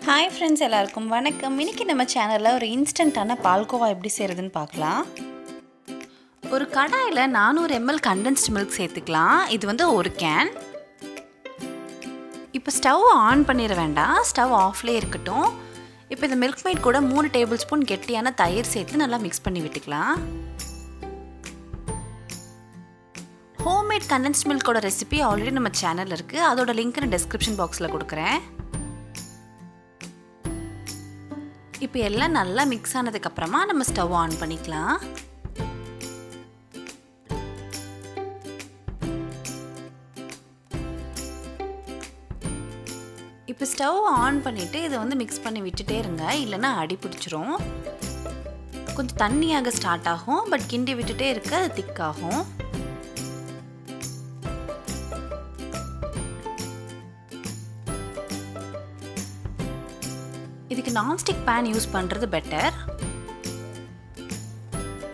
Hi friends, எல்லாருக்கும் வணக்கம். இன்னைக்கு நம்ம சேனல்ல ஒரு இன்ஸ்டன்ட்டான பால்கோவா எப்படி செய்யறதுன்னு பார்க்கலாம். ஒரு கடாயில 400 ml condensed milk சேர்த்துக்கலாம். இது வந்து ஒரு கேன். இப்போ ஸ்டவ் ஆன் பண்ணிர வேண்டாம். ஸ்டவ் ஆஃப்லயே இருக்கட்டும். இப்போ இந்த மில்க் மேட் கூட 3 டேபிள்ஸ்பூன் கெட்டியான தயிர் சேர்த்து நல்லா மிக்ஸ் பண்ணி விட்டுக்கலாம். ஹோம்மேட் condensed milk-ஓட ரெசிபி ஆல்ரெடி நம்ம சேனல்ல இருக்கு. அதோட லிங்க் நான் டிஸ்கிரிப்ஷன் பாக்ஸ்ல கொடுக்கிறேன். இப்போ எல்லாம் நல்லா மிக்ஸ் ஆனதுக்கு அப்புறமா நம்ம ஸ்டவ் ஆன் பண்ணிக்கலாம். இப்போ ஸ்டவ் ஆன் பண்ணிட்டு இதை வந்து மிக்ஸ் பண்ணி விட்டுட்டே இருங்க, இல்லைன்னா அடி பிடிச்சிரும். கொஞ்சம் தண்ணியாக ஸ்டார்ட் ஆகும், பட் கிண்டி விட்டுட்டே இருக்க அது திக்காகும். இதுக்கு நான்ஸ்டிக் பேன் யூஸ் பண்ணுறது பெட்டர்.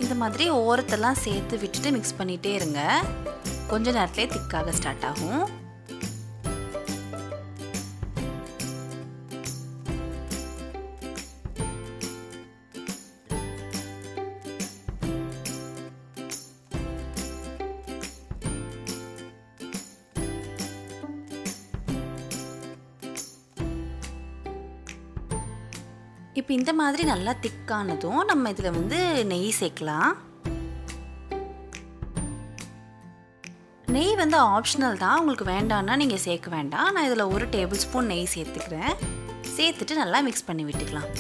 இந்த மாதிரி ஓரத்தெல்லாம் சேர்த்து விட்டுட்டு மிக்ஸ் பண்ணிகிட்டே இருங்க. கொஞ்ச நேரத்திலே திக்காக ஸ்டார்ட் ஆகும். இப்போ இந்த மாதிரி நல்லா திக்கானதும் நம்ம இதில் வந்து நெய் சேர்க்கலாம். நெய் வந்து ஆப்ஷனல் தான், உங்களுக்கு வேண்டாம்னா நீங்கள் சேர்க்க வேண்டாம். நான் இதில் 1 டேபிள் ஸ்பூன் நெய் சேர்த்துக்கிறேன். சேர்த்துட்டு நல்லா மிக்ஸ் பண்ணி விட்டுக்கலாம்.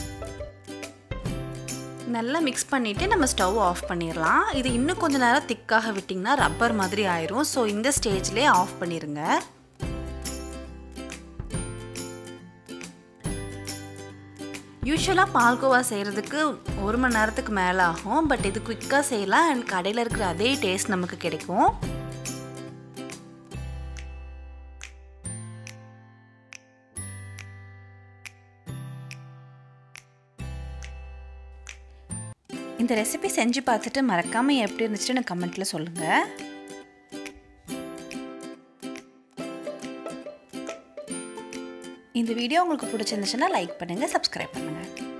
நல்லா மிக்ஸ் பண்ணிவிட்டு நம்ம ஸ்டவ் ஆஃப் பண்ணிடலாம். இது இன்னும் கொஞ்சம் நேரம் திக்காக விட்டிங்கன்னா ரப்பர் மாதிரி ஆயிரும். ஸோ இந்த ஸ்டேஜ்லேயே ஆஃப் பண்ணிடுங்க. யூஸ்வலாக பால்கோவா செய்கிறதுக்கு 1 மணி நேரத்துக்கு மேலே ஆகும். பட் இது குயிக்காக செய்யலாம் அண்ட் கடையில் இருக்கிற அதே டேஸ்ட் நமக்கு கிடைக்கும். இந்த ரெசிபி செஞ்சு பார்த்துட்டு மறக்காமல் எப்படி இருந்துச்சுன்னு எனக்கு கமெண்ட்டில் சொல்லுங்கள். இந்த வீடியோ உங்களுக்கு பிடிச்சிருந்துச்சுன்னா லைக் பண்ணுங்கள், சப்ஸ்கிரைப் பண்ணுங்கள்.